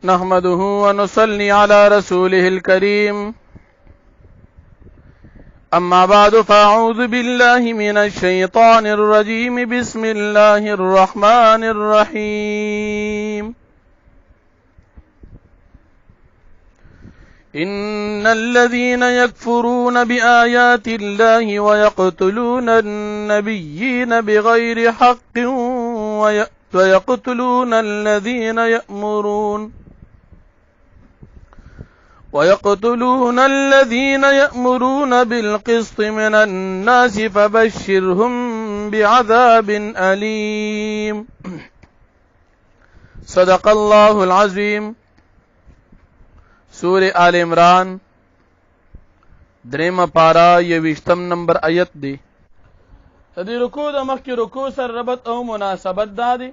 نحمده ونصلي على رسوله الكريم أما بعد فأعوذ بالله من الشيطان الرجيم بسم الله الرحمن الرحيم إن الذين يكفرون بآيات الله ويقتلون النبيين بغير حق ويقتلون الذين يأمرون بالقسط من الناس فبشرهم بعذاب أليم صدق الله العظيم. سورة آل عمران دریم پارا 21 نمبر آیت دی. تدی رکوع د مخی رکوع سر ربط او مناسبت دا دی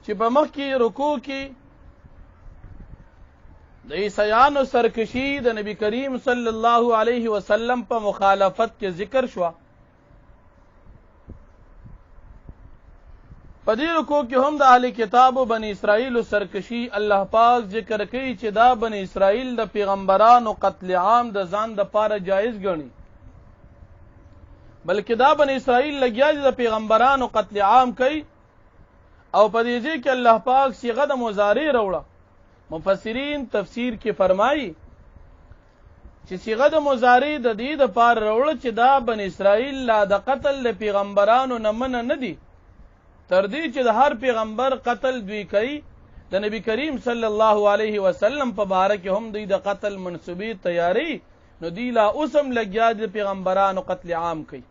چې په مخی رکوع کې د عیسیانو سرکشی د نبی کریم صلی الله علیه وسلم په مخالفت کې ذکر شو. په دې رکوع کې هم د اهل کتاب بنی اسرائیل سرکشی الله پاک ذکر کوي چې دا بنی اسرائیل د پیغمبرانو قتل عام د ځان د پاره جایز ګڼي، بلکې دا بنی اسرائیل لګیا دي د پیغمبرانو قتل عام کوي. او په دې ځای کې الله پاک صيغه د مضارع راوړه. مفسرین تفسیر کې فرمایي چې صيغه د مضارع د دې د پاره راوړه چې دا بنی اسرائیل لا د قتل د پیغمبرانو نه منع نه دي، تر دې چې د هر پیغمبر قتل دوی کوي. د نبی کریم صلی الله علیه وسلم په باره کې هم دوی د قتل منسوبي تیاری، نو دی لا اوسم لګیا د پیغمبرانو قتل عام کوي.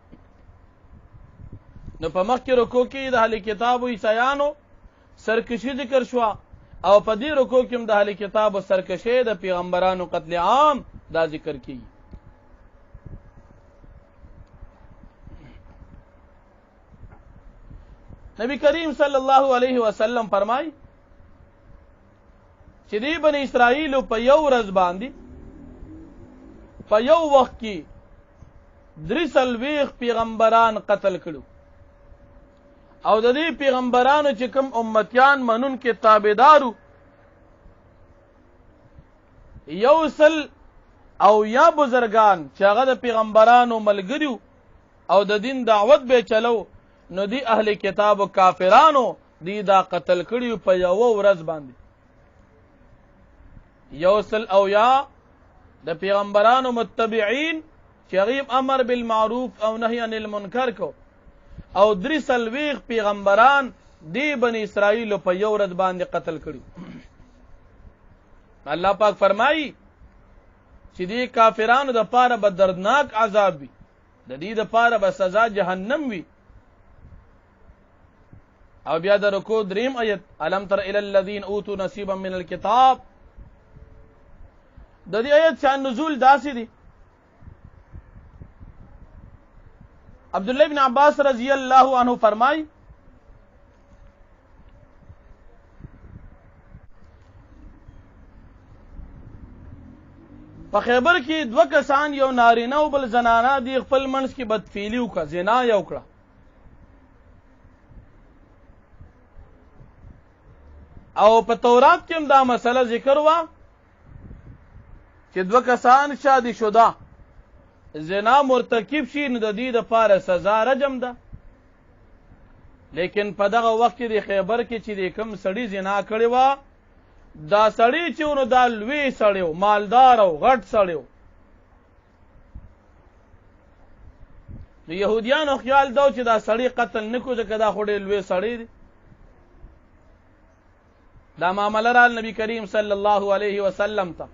نو په مخکې رکوع کې د اهل کتابو عیسیانو سرکشي ذکر شو، او په دې رکوع کې هم د اهل کتابو سرکشي د پیغمبرانو قتل عام دا ذکر کیږي. نبی کریم صلی الله علیه وسلم فرمای چې دی بنی اسرائیل په یو ورځ باندې په یو وخت کې 43 پیغمبران قتل کړو، او د دې پیغمبرانو چې کوم امتیان منون کې تابعدارو 100 او یا بزرگان چې هغه د پیغمبرانو ملګریو او د دین دعوت به چلو، نو دی اهل کتاب و کافرانو دی دا قتل کړیو په یو ورځ باندې. 100 او یا د پیغمبرانو متبعین چې غیب امر بالمعروف او نهی عن المنکر کو، او 43 پیغمبران دی بنی اسرائیل په یو ورځ باندې قتل کړیو. الله پاک فرمایي چې دی کافرانو د پاره به دردناک عذاب وي، د دې د پاره به سزا جهنم وي. او بیا د رکوع دریم آیت الم تر الی الذین اوتوا نصیبا من الكتاب، د دې آیت شان نزول داسې دي. عبد الله بن عباس رضی الله عنه فرمای په خیبر کې 2 کسان، یو نارینه او بل زنانه دی، خپل منځ کې بدفعلی وکړه، زنا یې وکړه. او په تورات کې هم دا مسله ذکر وا چې 2 کسان شادي شده زنا مرتکب شي نو د دې لپاره سزا رجم ده. لیکن په دغه وخت کې د خیبر کې چې د کوم سړی زنا کړی و، دا سړی چې نو دا لوی سړی و، مالدار او غټ سړی و. نو يهوديانو خیال دا چې دا سړی قتل نکو ځکه دا خو ډېر لوی سړی دی. دا معامله را نبی کریم صلی الله علیه وسلم ته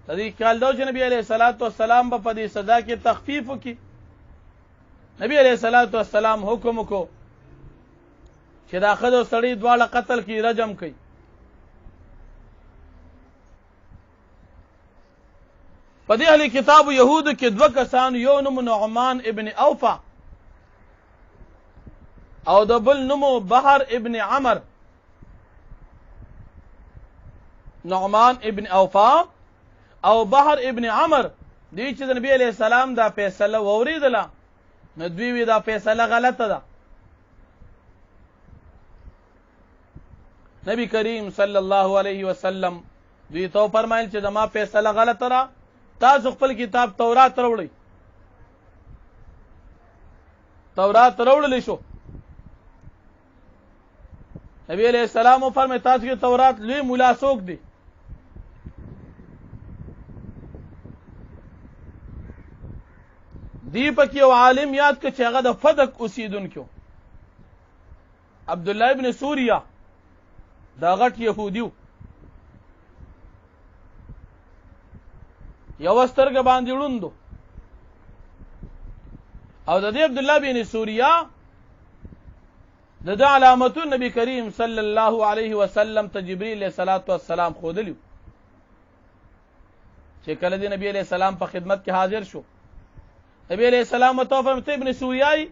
تدې خیال دا چې نبی علیہ الصلوۃ والسلام په دې سزا کې تخفیف وکړي. نبی علیہ الصلوۃ والسلام حکم وکړو چې دا خدو سړی دواړه قتل کی رجم کړي. په دې اهل کتاب يهودو کې 2 کسان، یو نوم نعمان ابن اوفا او د بل نوم بحر ابن عمر. نعمان ابن اوفا او بحر ابن عمر دی چې د نبی علیہ السلام دا فیصله ووریدله، نو دوی وی دا فیصله غلطه ده. نبی کریم صلی الله علیه وسلم دوی ته فرمایل چې زما فیصله غلطه را، تاسو خپل کتاب تورات راوړئ. تورات راوړل شو. نبی علیہ السلام فرمایي تاسو کې تورات لوی مولا څوک دی؟ دی پکې یو عالم یاد کړ چې هغه د فدق اوسیدونکو عبد الله ابن سوریا دا غټ يهوديو یو سترګ باندې وړوندو او د دې عبد الله بن سوریا د علامتون نبی کریم صلی الله علیه وسلم ته جبرئیل علیہ الصلوۃ والسلام خودلیو چې کله د نبی علیہ السلام په خدمت کې حاضر شو. نبی علیہ السلام ته فرمایي ابن سوریای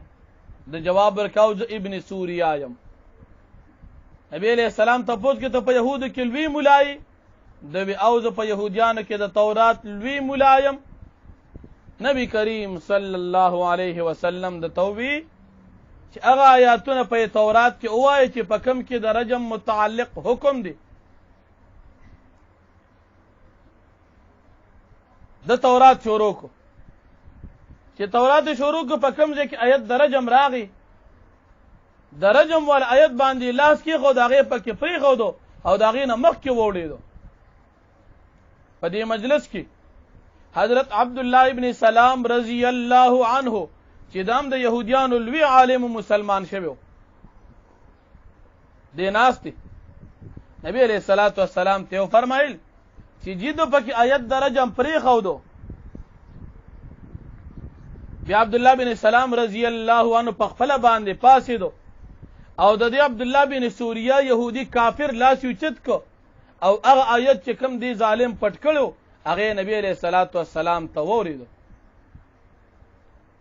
د جواب ورکاو ابن سوریایم. نبی علیہ السلام ته پوښتنه کې ته په يهودو کې لوی مولای د وی اوز په يهوديانو کې د تورات لوی مولایم. نبی کریم صلی الله علیه وسلم د توبې چې هغه آیاتونه په تورات کې وایي چې په کوم کې د رجم متعلق حکم دی د تورات شروع کو چې تورات شروع کو په کوم ځای کې آیت د رجم راغی د رجم ول آیت باندې لاس کې خو دغه پکې پری خو دو او دغه نه مخ کې وړېدو. په دې مجلس کې حضرت عبد الله ابن سلام رضی الله عنه چې دام د يهوديانو لوی عالم مسلمان شوی دی ناشتي. نبی علیہ الصلوۃ والسلام ته فرمایل چې جیدو پکې آیت درجه پرې خو دو. بیا عبد الله بن سلام رضی الله عنه په خپل باندې پاسې دو او د دې عبد الله بن سوریا يهودي کافر لاس یوچت کو او هغه آیت چې کوم دی ظالم پټ کړو هغه نبی علیہ الصلوۃ والسلام ته وریدو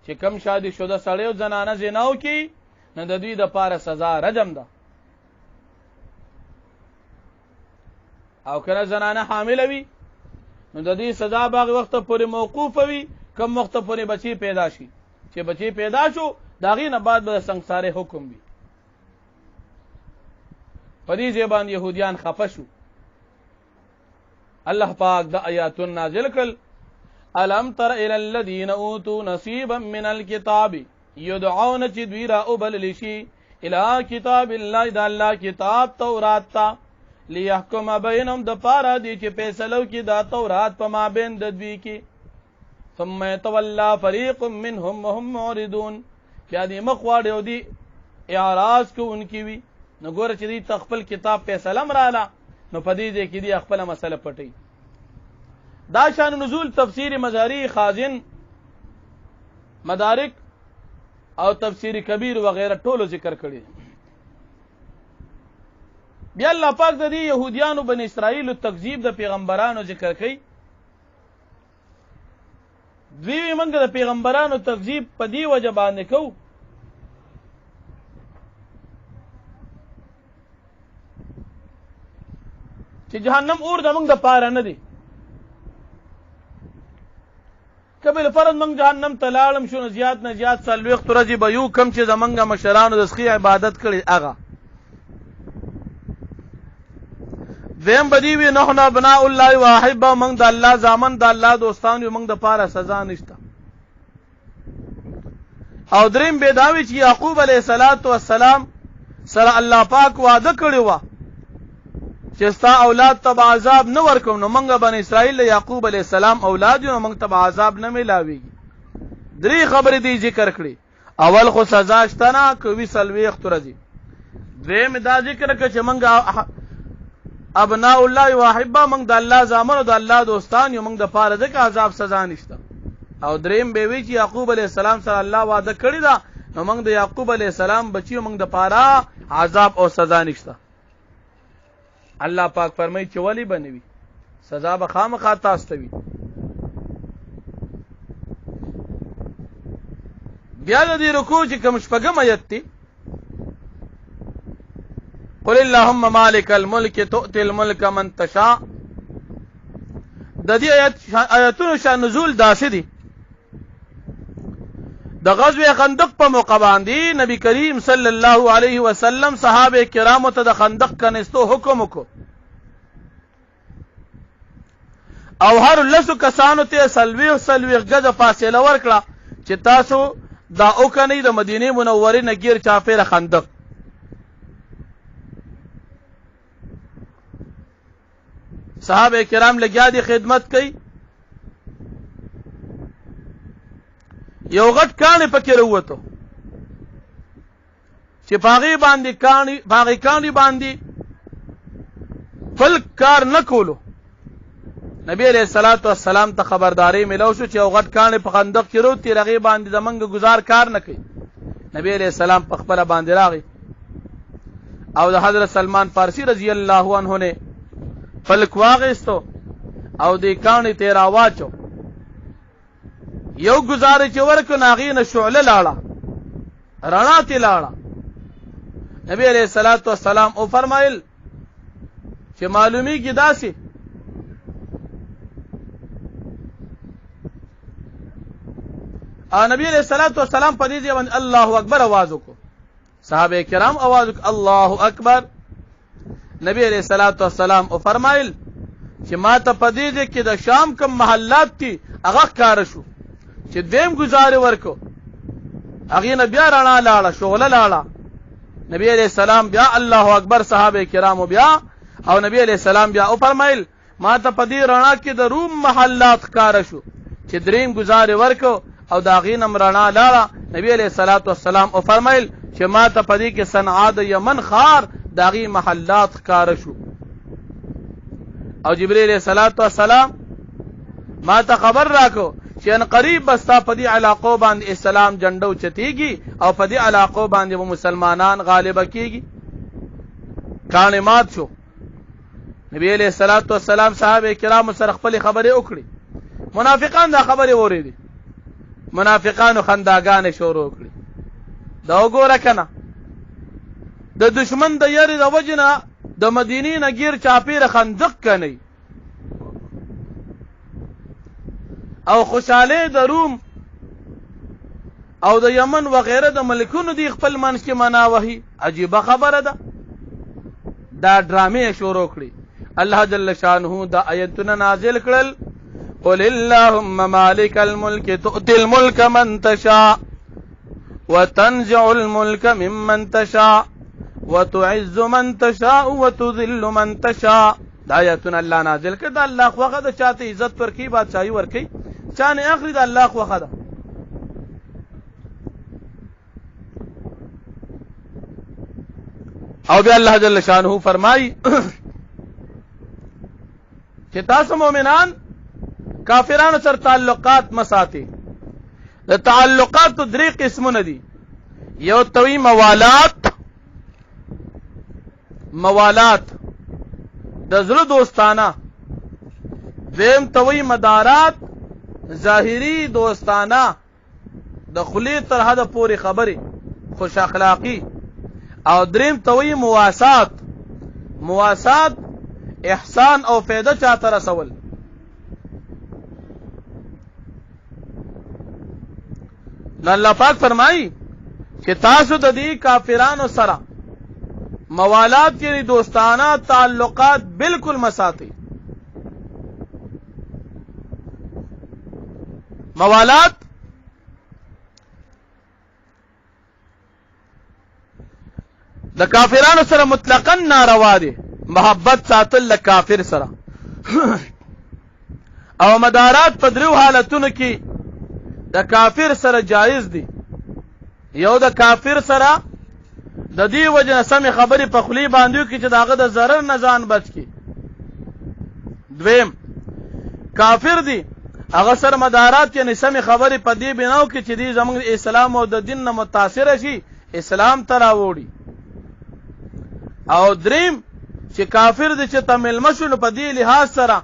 چې کوم شادي شوه سړی او زنانه زناو کی نه د دوی د پاره سزا رجم ده او کنه زنانه حامل وي نو د دې سزا باغ وخت پورې موقوف وي کم وخت پورې بچي پیدا شي چې بچي پیدا شو داغې نه بعد به سنگسار حکم وي. په دې ځبان يهوديان خفه شو. الله پاک د آیاتون نازل کړل الم تر الى الذين اوتوا نصيبا من الكتاب يدعون جدويرا وبلشي الى كتاب الله د الله کتاب تورات تا ليحكم بينهم د پارا دي چې فیصلو کې دا تورات په مابین د دوی کې ثم يتولى فريق منهم وهم معرضون بیا دې مخواړ او دي اعراض کوونکی وي. نو ګوره چې دې تخپل کتاب فیصله مراله نو په دې کې دې خپل مسله پټي. دا شان نزول تفسیر مزاری خازن مدارک او تفسیر کبیر وغیرہ ټولو ذکر کړي. بیا الله پاک د دې يهوديانو بن اسرائیل تکذیب د پیغمبرانو ذکر کوي. دوی منګه د پیغمبرانو تکذیب په دی وجه باندې کو چې جهنم اور د موږ د پاره نه دی. کبل فرض موږ جهنم ته لاړم شو زیات نه زیات سلوخت ورځې به یو کم چې زمونږه مشرانو د سخی عبادت کړي هغه دیم بدی وی نه نه بنا الله واحب موږ د الله زامن د الله دوستان یو موږ د پاره سزا نشته. او دریم بداوی چې یعقوب علیه السلام سره الله پاک وعده کړی و چې ستا اولاد ته عذاب نه ورکوم نو موږ بن اسرائیل یعقوب علیه السلام اولاد یو موږ ته عذاب نه ملاويږي. درې خبرې دی ذکر کړي. اول خو سزا شته نه کوي سلويخت ورځي. دریم دا ذکر کړي چې موږ ابناء الله واحبا موږ د الله زامن او د الله دوستان یو موږ د پاره ځکه عذاب سزا نشته. او دریم به وی چې یعقوب علیه السلام سره الله وعده کړی دا نو موږ د یعقوب علیه السلام بچیو موږ د پاره عذاب او سزا نشته. الله پاک فرمایي چې ولی بنوي سزا به خامخا تاسو ته وي. بیا د دې رکوع چې کوم شپږم آیت دی قل اللهم مالک الملک تؤتي الملك من تشاء. د دې آیتونو شان نزول داسې دي د غزوه خندق په موقع باندې نبی کریم صلی الله علیه وسلم صحابه کرامو ته د خندق کنيستو حکم وکړ او هر لسو کسانو ته سلوي غزه فاصله ورکړه چې تاسو دا اوکنی د مدینه منوره نه غیر چاپیره خندق. صحابه کرام لګیا دي خدمت کوي. یو غټ کانی پکې وروته چې باغی باندې باندې فل کار نکولو. نبی علیہ الصلوۃ والسلام ته خبرداري ملو شو چې یو غټ کانی په خندق کې وروتي رغي باندې زمنګ گزار کار نه کوي. نبی علیہ السلام په خپل باندې راغی او د حضرت سلمان فارسی رضی الله عنه نه فلک واغستو او د کانی تیر واچو. یو گزارې چې ورکو ناغي نه شعله لاړه رڼا تی لاړه. نبی علیہ الصلوۃ والسلام او فرمایل چې معلومی کی داسي نبی علیہ الصلوۃ والسلام په دې ځای باندې الله اکبر आवाज وکړو. صحابه کرام आवाज وکړ الله اکبر. نبی علیہ الصلوۃ والسلام او فرمایل چې ما ته په دې ځای کې د شام کوم محلات دي هغه کار شو چې دیم گزارې ورکو هغه نه بیا رڼا لاړه شغله لاړه. نبی علیہ السلام بیا الله اکبر صحابه کرام بیا او نبی علیہ السلام بیا او فرمایل ما ته په دې رڼا کې د روم محلات کار شو چې دریم گزارې ورکو او دا غینم رڼا لاړه. نبی علیہ الصلوۃ والسلام او فرمایل چې ما ته په دې کې صنعا د یمن خار داغي محلات کار شو. او جبرئیل علیہ الصلوۃ والسلام ما ته خبر راکو چې ان قریب بستا په دې علاقو باندې اسلام جنډو چتیږي او په دې علاقو باندې مسلمانان غالب کیږي. کانه مات شو. نبی علیہ الصلوۃ والسلام صحابه کرام سره خپل خبره وکړي. منافقان دا خبره وریدي. منافقانو خنداګانې شروع کړي. دا وګوره کنه د دشمن د یری د وجنه د مدینې نه غیر چاپیره خندق کني او خوشاله د روم او د یمن و غیره د ملکونو دی خپل منځ کې مناوهي. عجیب خبره ده. دا ډرامې شروع کړي. الله جل شانه دا آیتونه نازل کړل. قل اللهم مالك الملك تؤتي الملك من تشاء وتنزع الملك ممن تشاء وتعز من تشاء وتذل من تشاء. دا آیتونه الله نازل کړه. دا الله خوغه د چاته عزت ورکی بادشاہي ورکی چانه اخري د الله خوغه ده. او بیا الله جل شانه فرمای چې تاسو مؤمنان کافرانو سره تعلقات مساتي. د تعلقات درې قسمونه دي. یو توي موالات د زړه دوستانه. دیم توي مدارات ظاهري دوستانه د خلی تر حد پورې خبري خوش اخلاقی. او دریم توي مواسات احسان او فایده چاته رسول. نو الله پاک فرمایي چې تاسو د دې کافرانو سره موالات یعنی دوستانه تعلقات بالکل مساتي. موالات د کافرانو سره مطلقاً ناروا دي. محبت ساتل د کافر سره او مدارات په درو حالتونو کې د کافر سره جایز دي. یو د کافر سره د دې وجه سم خبرې په خلی باندې کې چې داغه د ضرر نه ځان بچ کی. دویم کافر دي هغه سره مدارات یعنی سم خبرې په دې بناو کې چې دې زموږ اسلام او د دین نه متاثر شي اسلام ته راوړي. او دریم چې کافر دي چې تمل مشول په دې لحاظ سره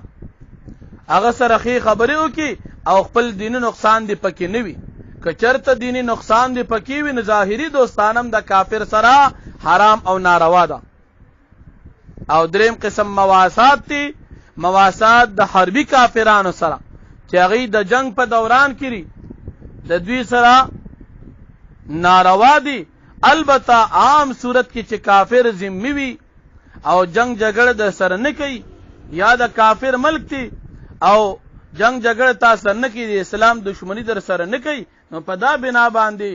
هغه سره خې خبرې وکي او خپل دیني نقصان دی پکې نه وي. که چرته دینی نقصان دی پکې وي نو ظاهري دوستانم د کافر سره حرام او ناروا ده. او دریم قسم مواسات دي. مواسات د حربي کافرانو سره چې هغه د جنگ په دوران کې د دوی سره ناروا دي البته عام صورت کې چې کافر ذمي وي او جنگ جګړه د سره نه کوي یا د کافر ملک دي او جنگ جګړه تاسو نه کوي د اسلام دشمنی در سره نه کوي نو په دا بنا باندې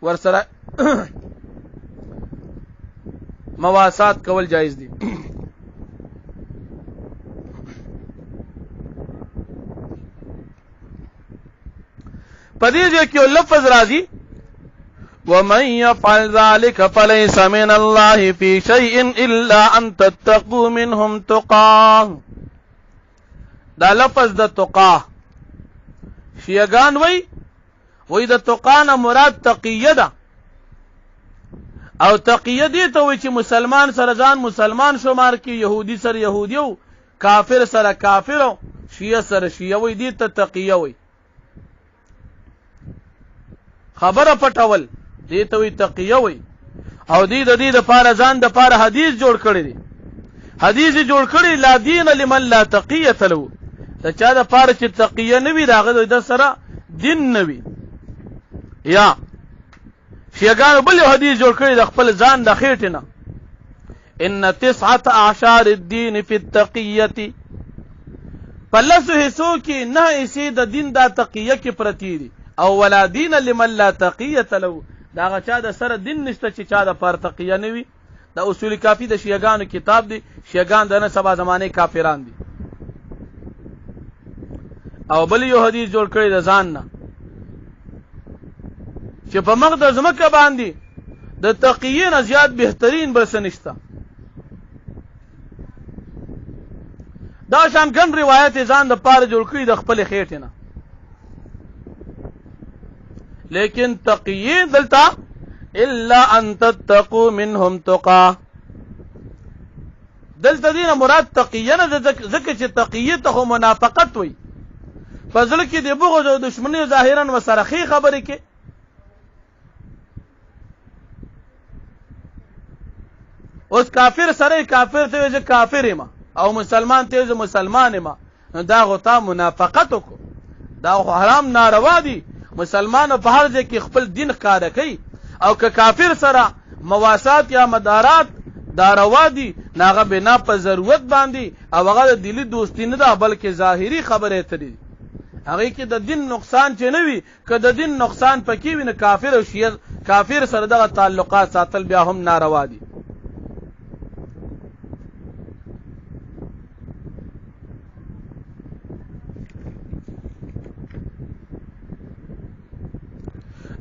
ور سره مواسات کول جایز دي پدې ځکه یو لفظ راځي ومن يفعل ذلك فليس من الله في شيء الا ان تتقوا منهم تقاه دا لفظ د تقاه شیعگان وی د تقانه مراد تقیه ده او تقیه دي ته وی چې مسلمان سره ځان مسلمان شمار کی يهودي سره يهوديو کافر سره کافر شیعه سره شیعه وی دي ته تقیه وی خبره پټول دي ته وی تقیه وی او دې د دې لپاره ځان د لپاره حدیث جوړ کړی دی حدیث جوړ کړی لا دین لمن لا تقیه له ته چا د لپاره چې تقیه نه وي راغله د سره دین نه وي یا شیعگان بل حدیث جوړ کړی د خپل ځان د خېټه نه ان 9 اعشار الدين في التقيه پلسو حصو کې نه اسی د دین د تقیه کې پرتی دي او ولا دین لمن لا تقیه له دا چا د سره دین نشته چې چا د پر تقیه نه وي د اصول کافی د شیعگانو کتاب دی شیعگان د نه سبا زمانه کافران دي او بل یو حدیث جوړ کړی د ځان نه چې په مقدس مکه باندې د تقیه نه زیات بهترین بل څه نشته دا شان ګڼ روایت ځان د پاره جوړ کړی د خپل خېټه نه لیکن تقیه دلتا الا ان تتقوا منهم تقا دلتا دینه مراد تقیه نه ځکه چې تقیه ته منافقت وي فضل کې د بغض او دشمنی ظاهرا وسرخی خبره کې اوس کافر سره کافر ته چې کافر ما او مسلمان ته چې مسلمان ما دا غوتا منافقت کو دا حرام ناروا دي مسلمان په هر ځای کې خپل دین ښکار کوي او که کافر سره مواسات یا مدارات دا روا دي ناغه بنا په ضرورت باندې او هغه د دلی دوستی نه ده بلکې ظاهری خبره تدي هغه کې د دین نقصان چې نه وي که د دین نقصان پکې وي نه کافر او شیعه کافر سره دغه تعلقات ساتل بیا هم ناروا دي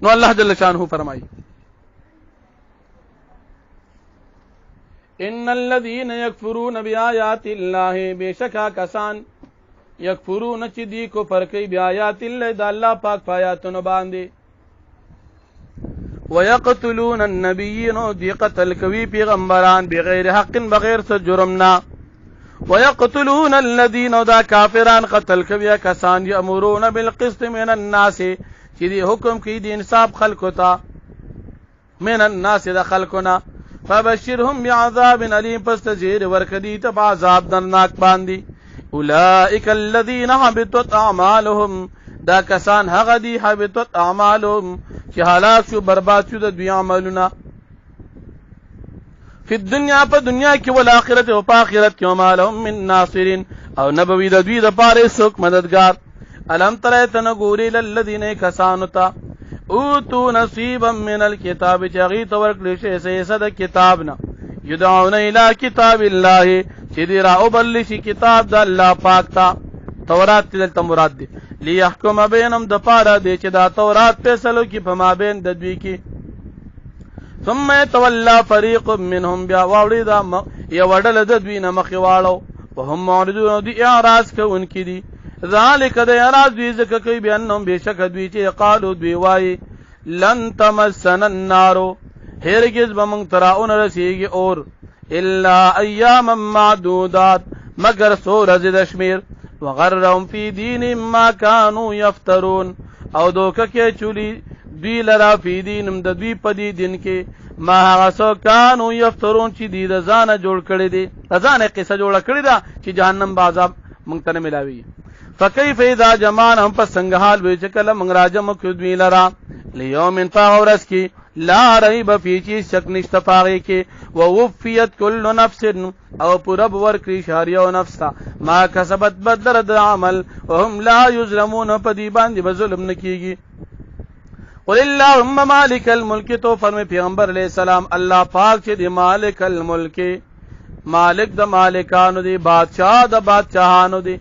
نو الله جل شانه فرمایي ان الذين يكفرون بآيات الله بشکا کسان یکفرون چې دی کو فرقي بیاات الله د الله پاک آیاتونو باندې ويقتلون النبيين دي قتل کوي پیغمبران بغیر حق بغیر څه جرمنا ويقتلون الذين دا کافران قتل کوي کسان یامرون بالقسط من الناس چې دی حکم کوي د انصاف خلقو ته من الناس د خلقنا فبشرهم بعذاب الیم پس تزیر ورکدی ته عذاب درناک باندې اولئک الذین حبطت اعمالهم دا کسان هغه دي حبطت اعمالهم چې هلاک شو برباد شو د دوی عملونه فی الدنیا په دنیا کې ول آخرت او په آخرت کې مالهم من ناصرین او نبوی د دوی د پاره څوک مددگار الم ترایتن ګوري للذین کسانتا اوتو نصیبا من الكتاب چغی تور کړي شي سه د کتابنا یدعون الی کتاب الله چې دی را او بل شي کتاب د الله پاک تا تورات دلته مراد دي لیحکم بینهم د پاره دی چې دا تورات فیصلو کې په مابین د دوی کې ثم يتولى فريق منهم بیا واوړي دا یو وړل د دوی نه مخ واړو وهم معرضون دي اعراض کوونکې دي ذالک د اعراض دوی ځکه کوي بیانهم بشک دوی چې قالو دوی وای لن تمسن النار هرگز بمن تراون رسیږي اور الا ایاما معدودات مگر سور د شمیر وغرهم فی دین ما كانوا يفترون او دوکه کې چولی دوی لرا فی دینم د دوی په دین کې ما هغه سو کانو یفترون چې دی د ځانه جوړ کړی دی ځانه قصه جوړ کړی دا چې جهنم به عذاب مونږ ته ملاوي فكيف اذا جمعناهم پس څنګه حال وي چې کله موږ راجم کو دوی لرا لیوم فاورس کی لا ریب فی چی شک نشتا پاغی کی ووفیت کل نفس او پورب ورکری شاریو نفس تا ما کسبت بدر د عمل وهم لا یظلمون پدی باندې بظلم نکیږي قل اللهم مالک الملک تو فرمائے پیغمبر علیہ السلام اللہ پاک چې دی مالک الملک مالک د مالکانو دی بادشاہ د بادشاہانو دی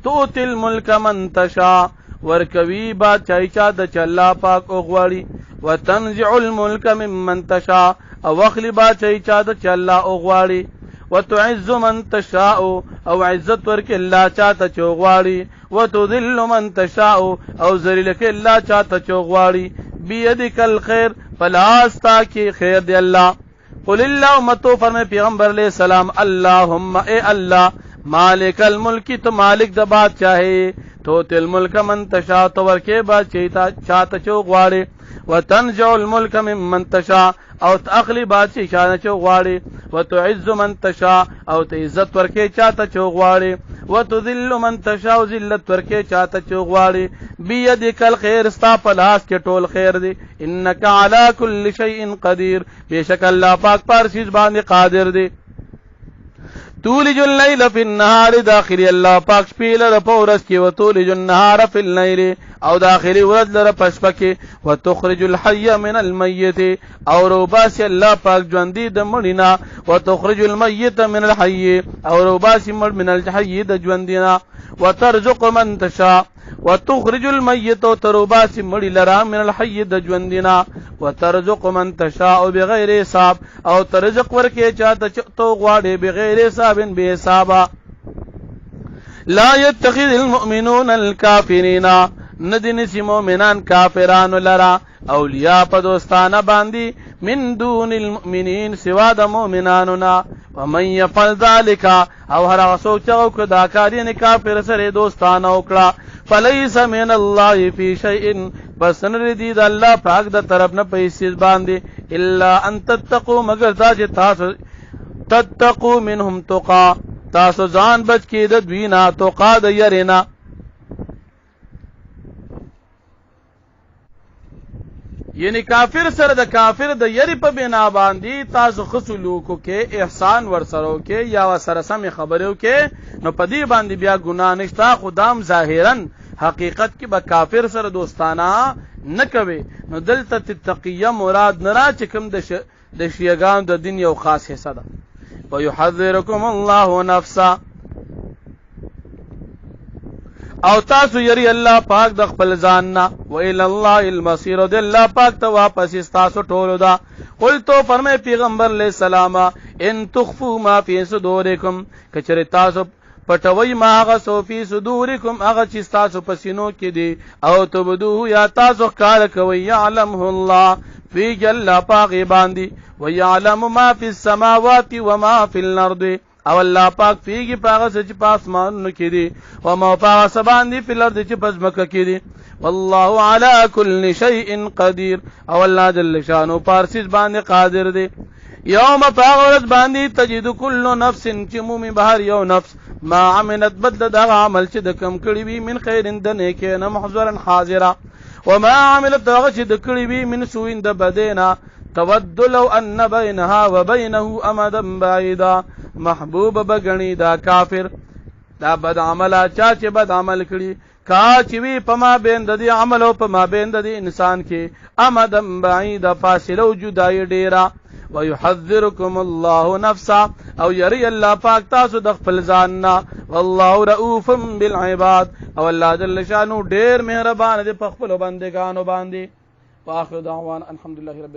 تو تل ملک من تشا ورکوی بادشاہی چا د چلا پاک او غواړي وتنزع الملک ممن تشا او اخلی بادشاہی چا د چلا او غواړي وتعز من تشاء او عزت ورک الله چا ته چوغواړي وتذل من تشاء او ذلیلک الله چا ته چوغواړي بيدک الخير فلاستا کی خیر دی الله قل اللهم تو فرمائے پیغمبر علیہ السلام اللهم اے اللہ مالک الملک تو مالک د بادشاہی تو تل ملک من تشاء تو ورکے بادشاہی تا چاته چوغواړي وتنزع الملك ممن تشاء او تاخلی بادشاہی چاته چوغواړي وتعز من تشاء او عزت ورکے چاته چوغواړي وتذل من تشاء ذلت ورکے چاته چوغواړي بيدک الخير استا پلاس کې ټول خیر دی انک علی کل شیء قدیر بیشک الله پاک پر چیز باندې قادر دی تولج الليل في النهار داخلي الله پاک شپې لره پورس کې وتولج النهار في الليل او داخلي ورځ لره پشپه کې وتخرج الحي من الميت او روباسي الله پاک ژوندۍ د مړینا وتخرج الميت من الحي او روباسي مړ من الحي د ژوندینا وترزق من تشاء وتخرج الميت تروباسي مړی لرا من الحي د ژوندینا وترزق من تشاء بغیر حساب او ترزق ورکه چاته تو غواړي بغیر حساب به حسابا لا يتخذ المؤمنون الكافرين ندین سی مومنان کافرانو لرا اولیاء په دوستانه باندې من دون المؤمنین سوا د مومنانونا ومن يفعل ذلك او هر څوک چې دا کار یې کافر سره دوستانه وکړه فليس من الله في شيء بس نردی د الله پاک د طرف نه پیسې باندې الا ان تتقوا مگر دا چې تاسو تتقوا منهم تقا تاسو ځان بچ کې د دوی نه تقا د يرینا یعنی کافر سره د کافر د یری په بنا باندې تاسو خصلوکو کې احسان ورسرو کې یا وسره سم خبرو کې نو پدی باندې بیا ګناه نشتا خدام ظاهرا حقیقت کې به کافر سره دوستانه نه کوي نو دلته تقیه مراد نه را چې کوم د شیعاګانو د دین یو خاص حصہ ده ويحذركم الله نفسا او تاسو یری الله پاک د خپل ځان نه و الى الله المصير د الله پاک ته واپس تاسو ټولو دا قلتو فرمای پیغمبر علیہ السلام ان تخفوا ما في صدوركم کچری تاسو پټوي ما هغه سو فی صدورکم هغه چې تاسو پسینو کې دي او تبدو یا تاسو کار کوي يعلمه الله فی جل پاک باندې ويعلم ما في السماوات وما في الارض او الله پاک فیږي پاغه چې پاسمان کې دي او ما پاغه سبان دي په لرد چې پس مکه کې دي والله على كل شيء قدير او الله جل شانو پارسیز باندې قادر دي یوم پاغورت باندې تجد كل نفس چې مومي بهر یو نفس ما عملت بدل دا عمل چې د کم کړي وي من خیر د نیکه نه محضرا حاضرا وما عملت دا چې د کړي وي من سوء د بدینا تود لو ان بينها وبينه امدا بعيدا محبوب بغنی دا کافر دا بد عمله چا چې بد عمل کړي کا چې وی پما بین د دې عمل او پما بین د انسان کې امدا بعيدا فاصله او جدای ډیرا ويحذركم الله نفسا او يري الله پاک تاسو د خپل ځان نه والله رؤوف بالعباد او الله جل شانو ډیر مهربان دي په خپل بندگانو باندې واخر دعوان الحمدلله رب